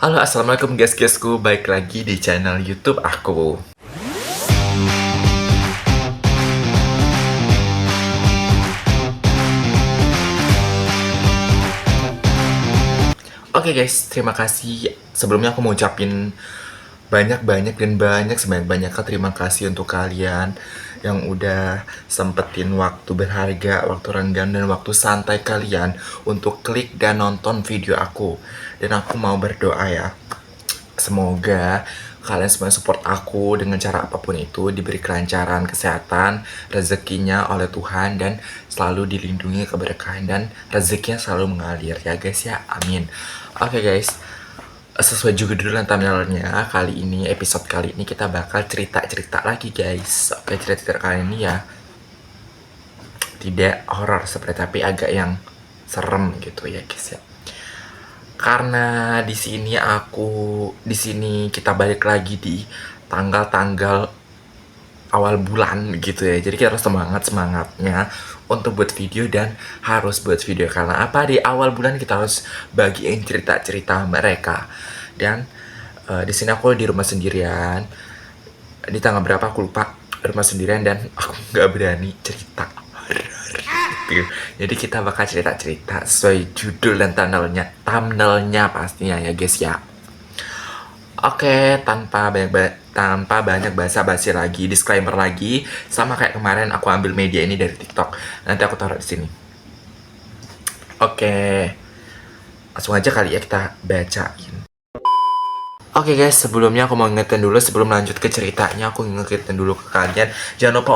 Halo, assalamualaikum guys-guysku, baik lagi di channel YouTube aku. Oke guys, terima kasih. Sebelumnya aku mau ucapin banyak-banyak dan sebanyak-banyaknya terima kasih untuk kalian yang udah sempetin waktu berharga, waktu renggang, dan waktu santai kalian untuk klik dan nonton video aku. Dan aku mau berdoa ya, semoga kalian semua support aku dengan cara apapun itu, diberi kelancaran, kesehatan, rezekinya oleh Tuhan, dan selalu dilindungi keberkahan dan rezekinya selalu mengalir ya guys ya, amin. Oke guys, sesuai juga judul dan thumbnailnya, kali ini, episode kali ini kita bakal cerita-cerita lagi guys. Oke, cerita-cerita kali ini ya tidak horor seperti, tapi agak yang serem gitu ya guys ya. Karena di sini kita balik lagi di tanggal-tanggal awal bulan gitu ya. Jadi kita harus semangatnya untuk buat video, dan harus buat video karena apa, di awal bulan kita harus bagiin cerita-cerita mereka. Dan di sini aku di rumah sendirian. Di tanggal berapa aku lupa, rumah sendirian dan aku nggak berani cerita. Jadi kita bakal cerita-cerita sesuai judul dan thumbnailnya pastinya ya guys ya. Oke, tanpa banyak basa-basi lagi, disclaimer lagi, sama kayak kemarin aku ambil media ini dari TikTok. Nanti aku taruh di sini. Oke, langsung aja kali ya kita bacain. Oke guys, sebelumnya aku mau ngingetin dulu, sebelum lanjut ke ceritanya, aku ngingetin dulu ke kalian, jangan lupa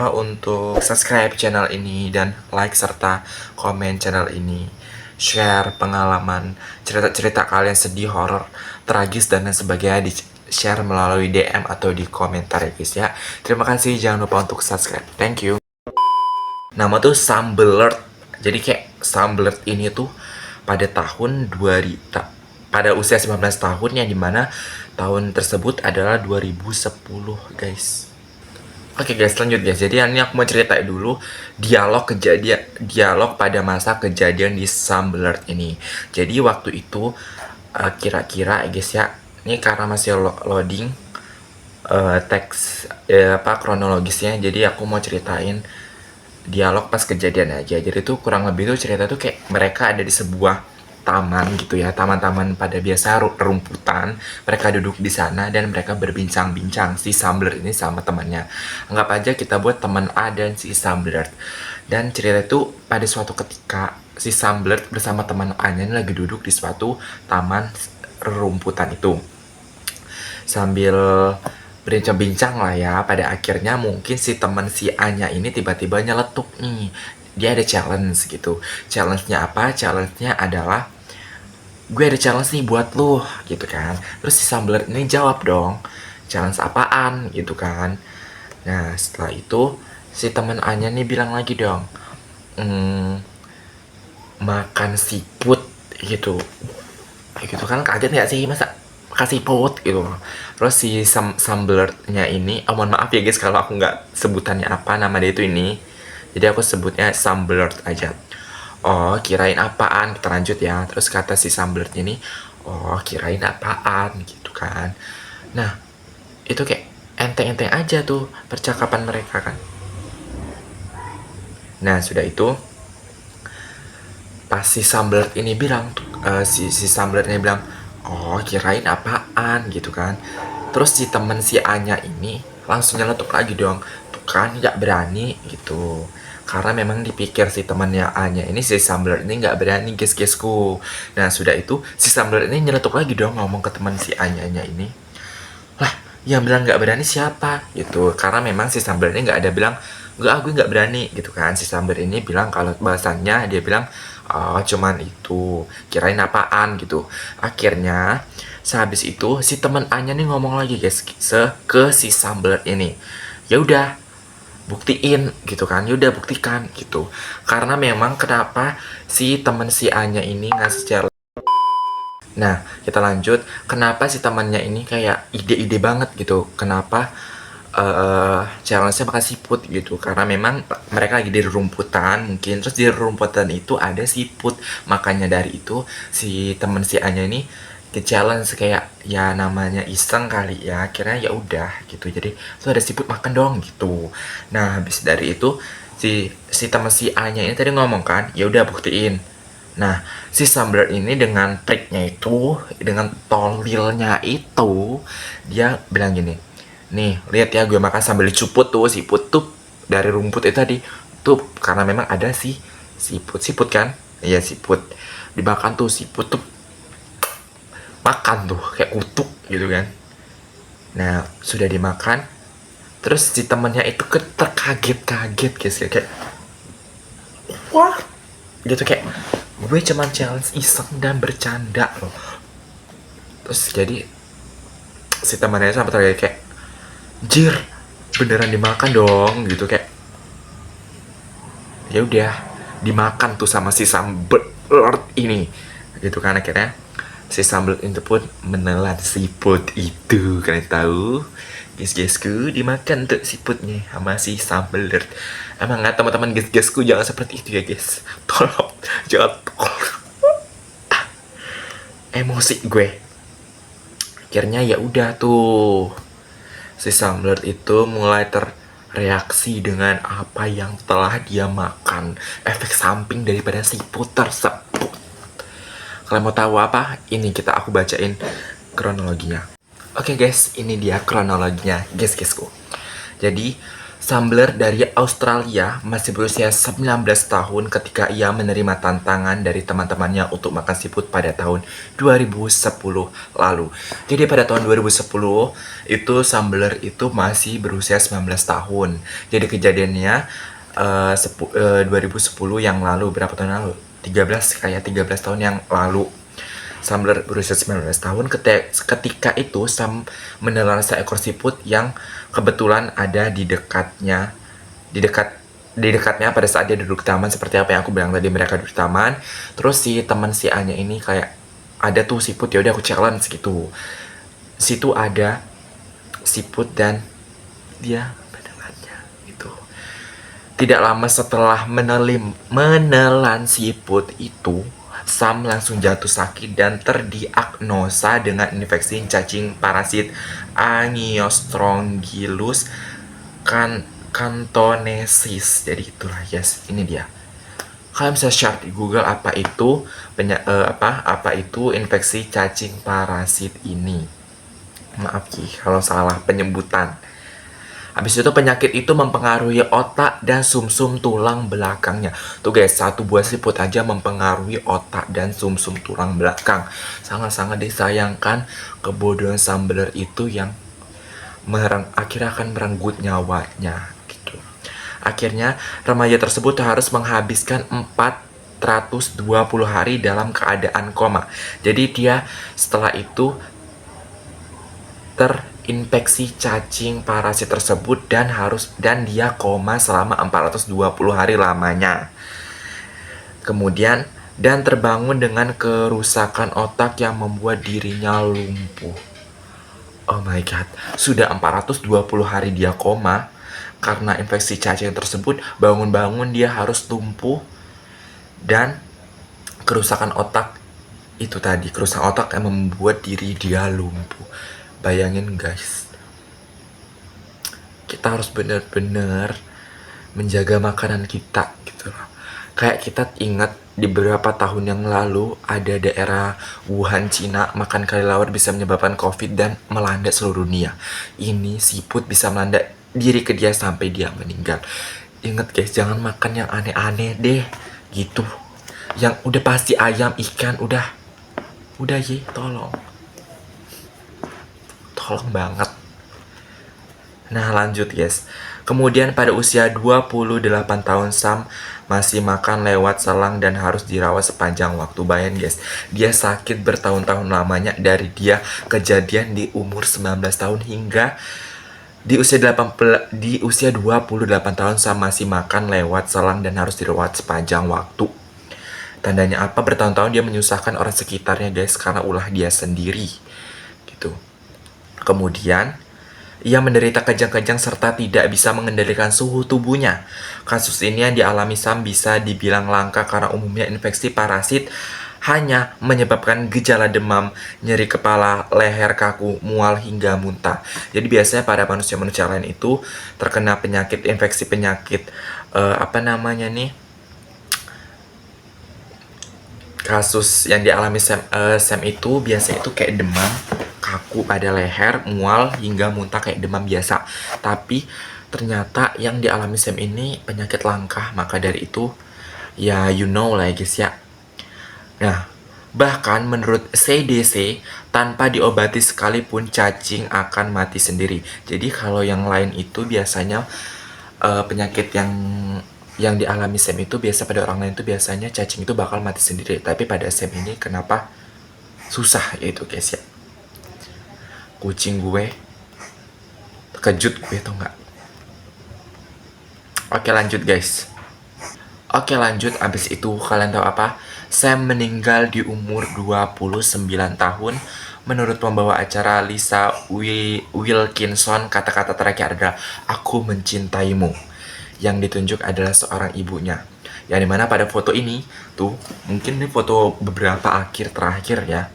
untuk subscribe channel ini dan like serta komen channel ini. Share pengalaman, cerita-cerita kalian sedih, horor, tragis, dan lain sebagainya di share melalui DM atau di komentar ya guys ya. Terima kasih, jangan lupa untuk subscribe. Thank you. Nama tuh Sambelert. Jadi kayak Sambelert ini tuh pada tahun 2000, pada usia 19 tahun, yang dimana tahun tersebut adalah 2010 guys. Oke guys, lanjut guys. Jadi ini aku mau ceritain dulu dialog pada masa kejadian di Sambelert ini. Jadi waktu itu kira-kira guys ya, ini karena masih loading teks kronologisnya. Jadi aku mau ceritain dialog pas kejadian aja. Jadi tuh kurang lebih tuh cerita tuh kayak mereka ada di sebuah taman gitu ya, taman-taman pada biasa rumputan. Mereka duduk di sana dan mereka berbincang-bincang, si Sambler ini sama temannya. Anggap aja kita buat teman A dan si Sambler. Dan cerita itu pada suatu ketika si Sambler bersama teman A-nya lagi duduk di suatu taman rumputan itu, sambil berbincang-bincang lah ya. Pada akhirnya mungkin si teman si A-nya ini tiba-tiba nyeletuk nih, dia ada challenge gitu. Challenge-nya apa? Challenge-nya adalah, gue ada challenge nih buat lu gitu kan. Terus si Sambler ini jawab dong, challenge apaan gitu kan. Nah setelah itu si teman A-nya nih bilang lagi dong, makan siput gitu. Gitu kan, kaget nggak sih, masa kasih pot gitu. Terus si Samblernya ini, mohon maaf ya guys kalau aku nggak sebutannya apa, nama dia itu ini, jadi aku sebutnya Samblert aja. Oh kirain apaan, kita lanjut ya. Terus kata si Samblernya ini, oh kirain apaan gitu kan. Nah itu kayak enteng-enteng aja tuh percakapan mereka kan. Nah sudah itu pas si Samblet ini bilang si Samblet ini bilang, oh kirain apaan gitu kan. Terus si temen si Anya ini langsung nyeletuk lagi dong, tuh kan nggak berani gitu. Karena memang dipikir si temannya Anya ini, si Samblet ini nggak berani guys-guysku. Nah sudah itu si Samblet ini nyeletuk lagi dong, ngomong ke teman si Anya ini, lah yang bilang nggak berani siapa gitu. Karena memang si Sambler ini nggak ada bilang, nggak, aku nggak berani gitu kan. Si Sambler ini bilang, kalau bahasanya dia bilang, oh cuman itu, kirain apaan gitu. Akhirnya sehabis itu si teman Anya nih ngomong lagi guys ke si Sambler ini, ya udah buktiin gitu kan, ya udah buktikan gitu. Karena memang kenapa si teman si Anya ini ngasih challenge. Nah, kita lanjut. Kenapa si temannya ini kayak ide-ide banget gitu? Kenapa challenge-nya makan siput gitu, karena memang mereka lagi di rumputan mungkin, terus di rumputan itu ada siput, makanya dari itu si temen si Anya ini ke challenge kayak ya namanya iseng kali ya, akhirnya ya udah gitu, jadi tuh ada siput makan dong gitu. Nah habis dari itu si temen si Anya ini tadi ngomong kan, ya udah buktiin. Nah, si Sambler ini dengan triknya itu, dengan tolilnya itu, dia bilang gini, nih, lihat ya gue makan sambil dicuput tuh, siput tuh dari rumput itu tadi. Tuh, karena memang ada sih siput kan? Iya, siput. Dimakan tuh, siput tuh makan tuh, kayak kutuk gitu kan. Nah, sudah dimakan, terus si temennya itu terkaget-kaget guys, kayak wah gitu, kayak gue cuman challenge iseng dan bercanda loh. Terus jadi si temannya sampai terkaget kayak, jir beneran dimakan dong gitu, kayak ya udah dimakan tuh sama si sambal ini gitu kan. Akhirnya si sambal itu pun menelan siput itu, kalian tahu guys-guysku, dimakan tuh siputnya sama si sambal. Emang nggak teman-teman guys-guysku, jangan seperti itu ya guys, tolong jangan, tolong. Emosi gue. Akhirnya ya udah tuh si Sambler itu mulai terreaksi dengan apa yang telah dia makan, efek samping daripada siput tersebut. Kalian mau tahu apa? Ini aku bacain kronologinya. Oke guys, ini dia kronologinya guys-guysku. Jadi Sambler dari Australia masih berusia 19 tahun ketika ia menerima tantangan dari teman-temannya untuk makan siput pada tahun 2010 lalu. Jadi pada tahun 2010 itu Sambler itu masih berusia 19 tahun. Jadi kejadiannya 2010 yang lalu, berapa tahun lalu? 13, kayak 13 tahun yang lalu. Sambler berusia 19 tahun ketika itu Sam menelan seekor siput yang kebetulan ada di dekatnya pada saat dia duduk di taman. Seperti apa yang aku bilang tadi, mereka duduk di taman, terus si teman si Anya ini kayak ada tuh siput, ya udah aku challenge gitu. Situ ada siput dan dia menelannya gitu. Tidak lama setelah menelan siput itu, Sam langsung jatuh sakit dan terdiagnosa dengan infeksi cacing parasit Angiostrongyllus cantonensis. Jadi itulah guys, ini dia. Kalian bisa search di Google apa itu infeksi cacing parasit ini. Maaf sih kalau salah penyebutan. Habis itu penyakit itu mempengaruhi otak dan sumsum tulang belakangnya. Tuh guys, satu buah siput aja mempengaruhi otak dan sumsum tulang belakang. Sangat-sangat disayangkan kebodohan Sambler itu yang akhirnya akan merenggut nyawanya gitu. Akhirnya remaja tersebut harus menghabiskan 420 hari dalam keadaan koma. Jadi dia setelah itu terinfeksi cacing parasit tersebut dan dia koma selama 420 hari lamanya. Kemudian dan terbangun dengan kerusakan otak yang membuat dirinya lumpuh. Oh my god, sudah 420 hari dia koma karena infeksi cacing tersebut, bangun-bangun dia harus lumpuh dan kerusakan otak itu tadi, kerusakan otak yang membuat diri dia lumpuh. Bayangin guys, kita harus benar-benar menjaga makanan kita gitu loh. Kayak kita ingat di beberapa tahun yang lalu ada daerah Wuhan, Cina, makan kelelawar bisa menyebabkan COVID dan melanda seluruh dunia. Ini siput bisa melanda diri ke dia sampai dia meninggal. Ingat guys, jangan makan yang aneh-aneh deh gitu. Yang udah pasti ayam, ikan, udah ye, tolong banget. Nah lanjut guys. Kemudian pada usia 28 tahun Sam masih makan lewat selang dan harus dirawat sepanjang waktu. Bayangin guys, dia sakit bertahun-tahun lamanya dari dia kejadian di umur 19 tahun hingga di usia 28 tahun Sam masih makan lewat selang dan harus dirawat sepanjang waktu. Tandanya apa? Bertahun-tahun dia menyusahkan orang sekitarnya guys karena ulah dia sendiri gitu. Kemudian Ia menderita kejang-kejang serta tidak bisa mengendalikan suhu tubuhnya. Kasus ini yang dialami Sam bisa dibilang langka karena umumnya infeksi parasit hanya menyebabkan gejala demam, nyeri kepala, leher kaku, mual hingga muntah. Jadi biasanya pada manusia-manusia lain itu terkena penyakit infeksi penyakit apa namanya nih? Kasus yang dialami Sam itu biasanya itu kayak demam, kaku pada leher, mual hingga muntah kayak demam biasa. Tapi ternyata yang dialami Sam ini penyakit langka, maka dari itu ya you know lah ya guys ya. Nah, bahkan menurut CDC, tanpa diobati sekalipun cacing akan mati sendiri. Jadi kalau yang lain itu biasanya penyakit yang dialami Sam itu biasa pada orang lain itu biasanya cacing itu bakal mati sendiri. Tapi pada Sam ini kenapa susah ya itu guys ya. Kucing gue terkejut gue tau nggak. Oke lanjut guys. Oke lanjut, abis itu kalian tahu apa? Sam meninggal di umur 29 tahun. Menurut pembawa acara Lisa Wilkinson, kata-kata terakhir adalah "Aku mencintaimu". Yang ditunjuk adalah seorang ibunya. Yang dimana pada foto ini, tuh mungkin ini foto beberapa akhir terakhir ya.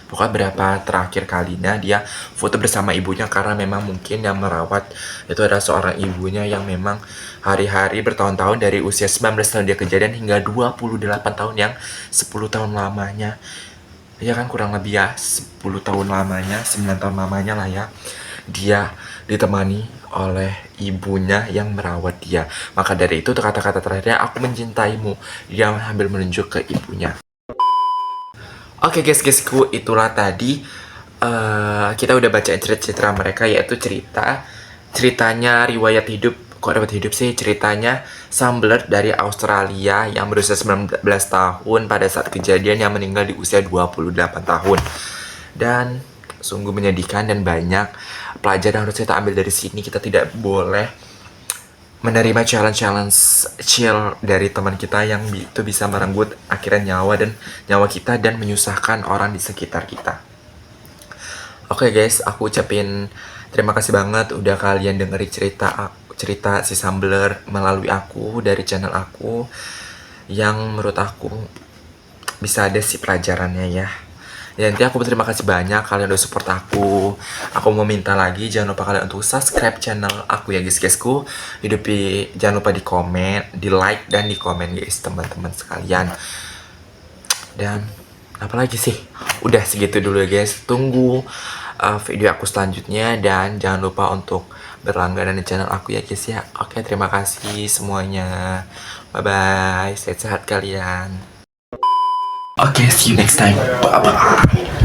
Pokoknya berapa terakhir kalinya dia foto bersama ibunya karena memang mungkin yang merawat itu adalah seorang ibunya yang memang hari-hari bertahun-tahun dari usia 19 tahun dia kejadian hingga 28 tahun yang 10 tahun lamanya. Ya kan kurang lebih ya 10 tahun lamanya, 9 tahun lamanya lah ya. Dia ditemani oleh ibunya yang merawat dia. Maka dari itu kata-kata terakhirnya "Aku mencintaimu". Dia sambil menunjuk ke ibunya. Oke guysku, itulah tadi kita udah baca cerita mereka, yaitu ceritanya riwayat hidup. Kok dapat hidup sih? Ceritanya Sam Blurt dari Australia yang berusia 19 tahun pada saat kejadian yang meninggal di usia 28 tahun. Dan sungguh menyedihkan dan banyak pelajaran yang harus kita ambil dari sini. Kita tidak boleh menerima challenge chill dari teman kita yang itu bisa merenggut akhirnya nyawa kita dan menyusahkan orang di sekitar kita. Oke guys, aku ucapin terima kasih banget udah kalian dengerin cerita si Sam Blurt melalui aku dari channel aku yang menurut aku bisa ada sih pelajarannya ya. Ya intinya aku berterima kasih banyak kalian udah support aku. Aku mau minta lagi jangan lupa kalian untuk subscribe channel aku ya guysku. Jangan lupa di komen, di like dan di komen guys teman-teman sekalian. Dan apalagi sih? Udah segitu dulu ya guys. Tunggu video aku selanjutnya dan jangan lupa untuk berlangganan di channel aku ya guys ya. Oke, terima kasih semuanya. Bye bye. Sehat-sehat kalian. Oke, see you next time. Bye bye.